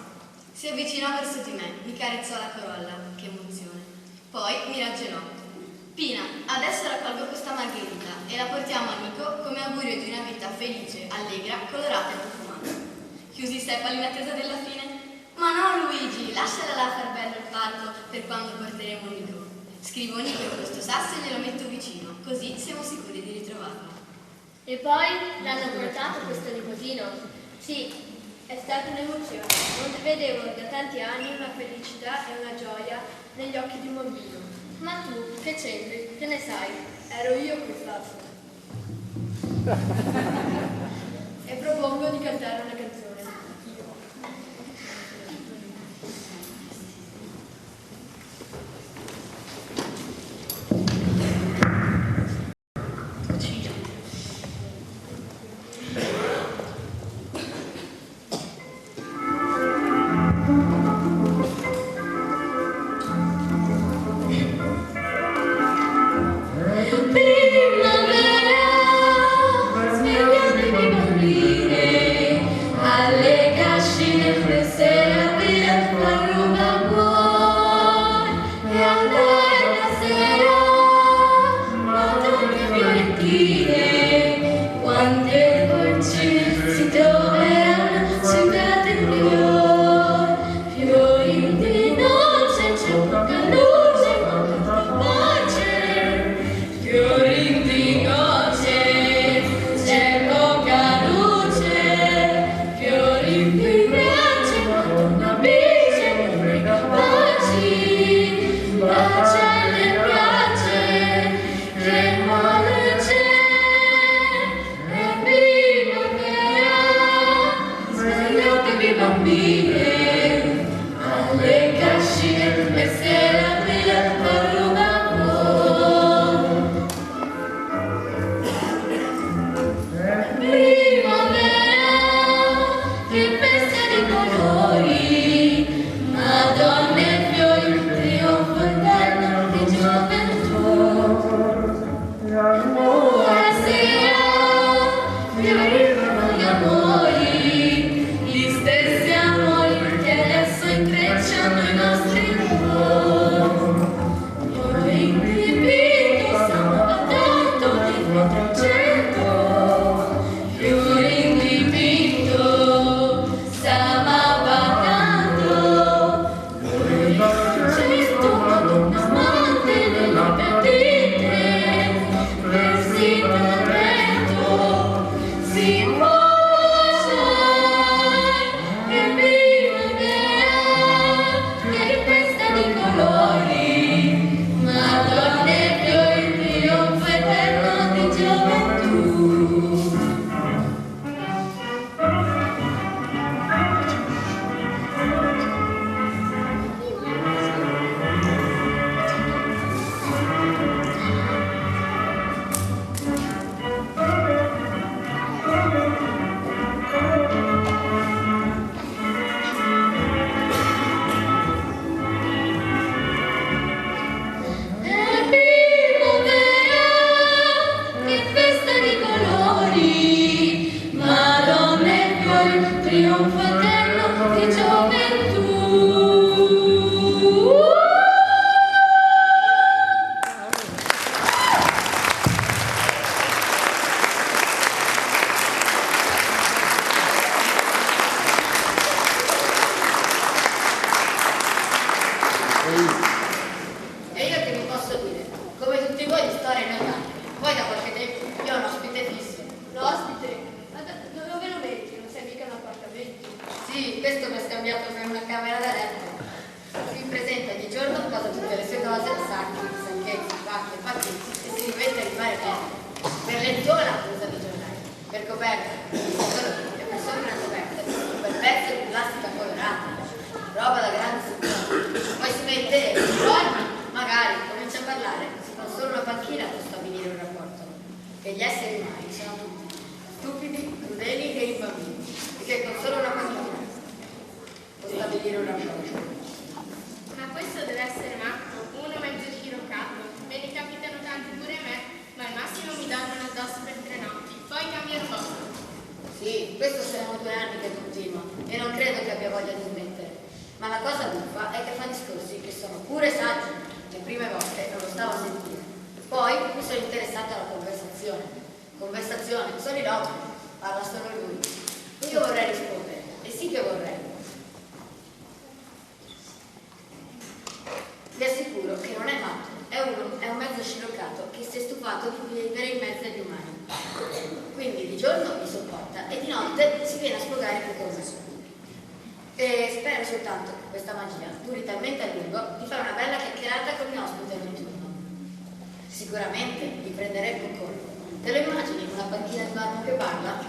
Si avvicinò verso di me, mi carezzò la corolla, che emozione. Poi mi raggelò. Pina, adesso raccolgo questa margherita e la portiamo a Nico come augurio di una vita felice, allegra, colorata e profumata. Chiusi i sepali in attesa della fine? Ma no, Luigi, lasciala là far bello il parco per quando porteremo Nico. Scrivo Nico in questo sasso e glielo metto vicino, così siamo sicuri di ritrovarlo. E poi l'hanno portato questo nipotino? Sì, è stata un'emozione. Non vedevo da tanti anni una felicità e una gioia negli occhi di un bambino. Ma tu, che c'entri? Che ne sai? Ero io quel sasso. E propongo di cantare una canzone. Ma questo deve essere matto, uno mezzo sciroccato. Me ne capitano tanti pure a me, ma al massimo mi danno addosso per 3 notti, poi cambiano posto. Sì, questo saranno 2 anni che continua e non credo che abbia voglia di smettere. Ma la cosa buffa è che fa discorsi che sono pure saggi. Le prime volte non lo stavo a sentire. Poi mi sono interessata alla conversazione. Conversazione, soliloquio, parla solo lui. Io vorrei rispondere, e sì che vorrei. Vi assicuro che non è matto, è un mezzo sciroccato che si è stufato di vivere in mezzo agli umani. Quindi di giorno mi sopporta e di notte si viene a sfogare con me. E spero soltanto che questa magia duri talmente a lungo di fare una bella chiacchierata con il mio ospite notturno. Sicuramente li prenderei con colpo. Te lo immagini una panchina di marmo che parla?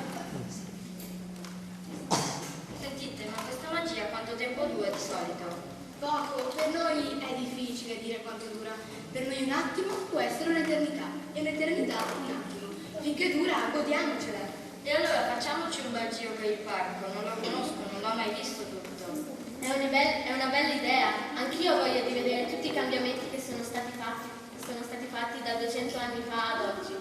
Sentite, ma questa magia quanto tempo dura di solito? Poco, per noi è difficile dire quanto dura. Per noi un attimo può essere un'eternità e un'eternità un attimo. Finché dura, godiamocela. E allora facciamoci un bel giro per il parco, non lo conosco, non l'ho mai visto tutto. È una bella idea. Anch'io ho voglia di vedere tutti i cambiamenti che sono stati fatti da 200 anni fa ad oggi.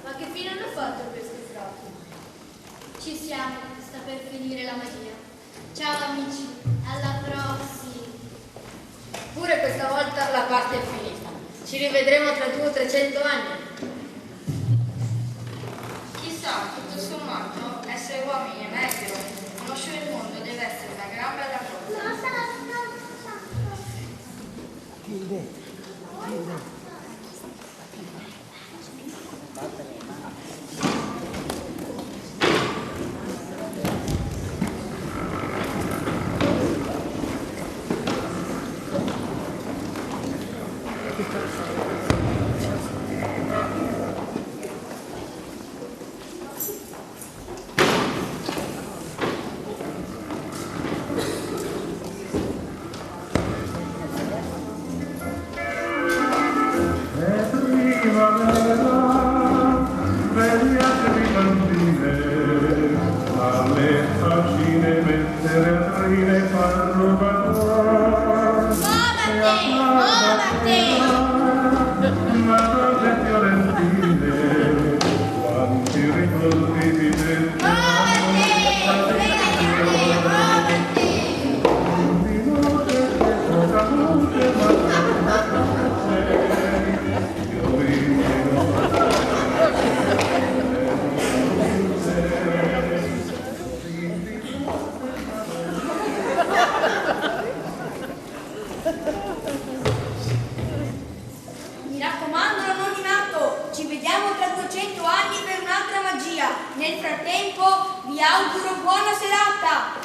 Ma che fine hanno fatto questi frati? Ci siamo, sta per finire la magia. Ciao amici, alla prossima. Pure questa volta la parte è finita. Ci rivedremo tra 200 o 300 anni. Chissà, tutto sommato, essere uomini è meglio. Conoscere il mondo deve essere una gran bella cosa. Mi raccomando, l'anonimato, ci vediamo tra 200 anni per un'altra magia. Nel frattempo vi auguro buona serata.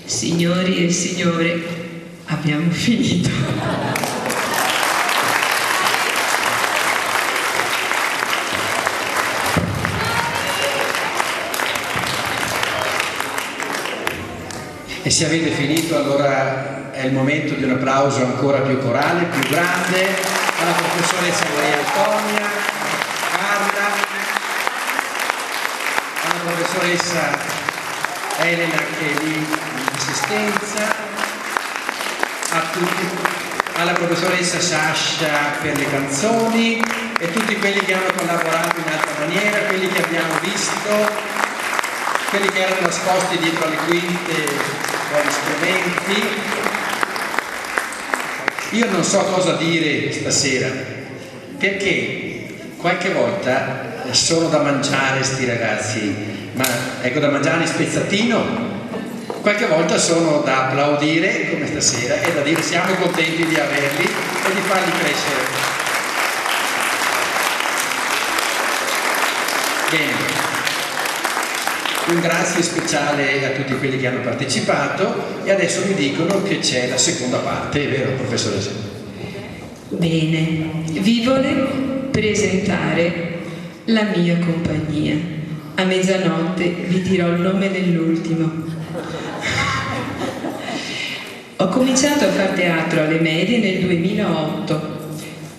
Signori e signore, abbiamo finito. E se avete finito, allora è il momento di un applauso ancora più corale, più grande, alla professoressa Maria Antonia, Carla, alla professoressa Elena che è lì in assistenza, a tutti. alla professoressa Sasha per le canzoni e tutti quelli che hanno collaborato in altra maniera, quelli che abbiamo visto, quelli che erano nascosti dietro alle quinte o agli strumenti. Io non so cosa dire stasera, perché qualche volta sono da mangiare sti ragazzi, ma ecco, da mangiare in spezzatino. Qualche volta sono da applaudire, come stasera, e da dire siamo contenti di averli e di farli crescere. Bene. Un grazie speciale a tutti quelli che hanno partecipato e adesso mi dicono che c'è la seconda parte, è vero, professoressa? Bene, vi volevo presentare la mia compagnia. A mezzanotte vi dirò il nome dell'ultimo. Ho cominciato a fare teatro alle medie nel 2008.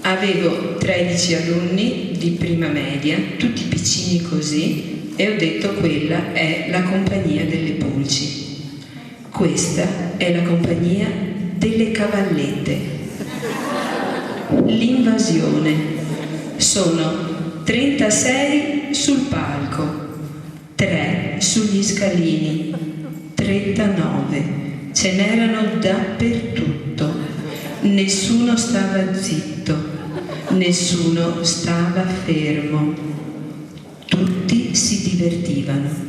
Avevo 13 alunni di prima media, tutti piccini così, e ho detto quella è la compagnia delle pulci. Questa è la compagnia delle cavallette. L'invasione. Sono 36 sul palco, 3 sugli scalini, 39. Ce n'erano dappertutto, nessuno stava zitto, nessuno stava fermo, tutti si divertivano.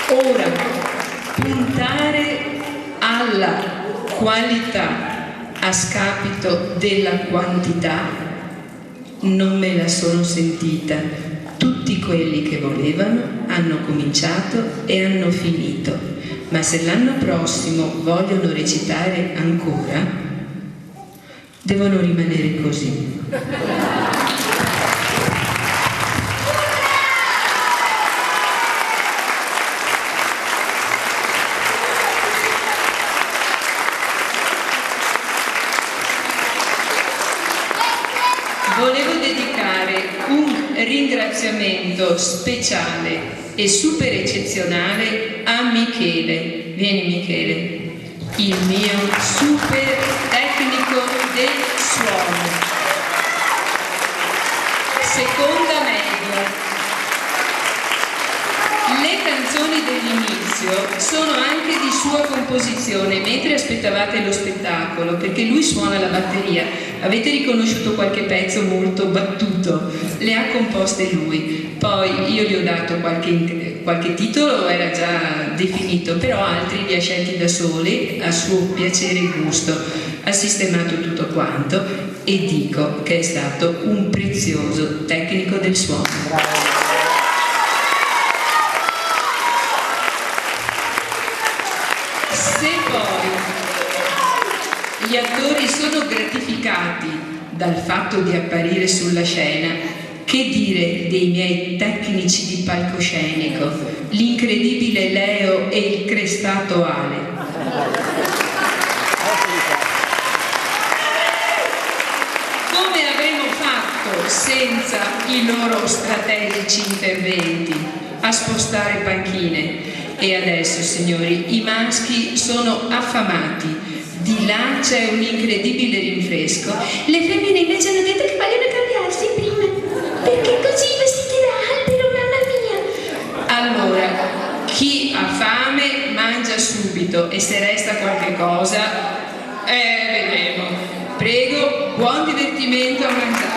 Ora, puntare alla qualità a scapito della quantità non me la sono sentita. Tutti quelli che volevano hanno cominciato e hanno finito, ma se l'anno prossimo vogliono recitare ancora, devono rimanere così. Volevo dedicare un ringraziamento speciale e super eccezionale a Michele. Vieni Michele, il mio super tecnico del suono. Seconda media. Le canzoni dell'inizio sono anche di sua composizione, mentre aspettavate lo spettacolo, perché lui suona la batteria. Avete riconosciuto qualche pezzo molto battuto, le ha composte lui. Poi io gli ho dato qualche titolo, era già definito, però altri li ha scelti da soli, a suo piacere e gusto. Ha sistemato tutto quanto e dico che è stato un prezioso tecnico del suono. Se poi gli attori sono gratificati dal fatto di apparire sulla scena, che dire dei miei tecnici di palcoscenico, l'incredibile Leo e il crestato Ale. Come avremmo fatto senza i loro strategici interventi a spostare panchine? E adesso, signori, i maschi sono affamati. Di là c'è un incredibile rinfresco. Le femmine invece hanno detto che vogliono cambiarsi prima, perché così vestiti da albero, mamma mia. Allora, chi ha fame mangia subito e se resta qualche cosa, vedremo. Prego, buon divertimento a mangiare.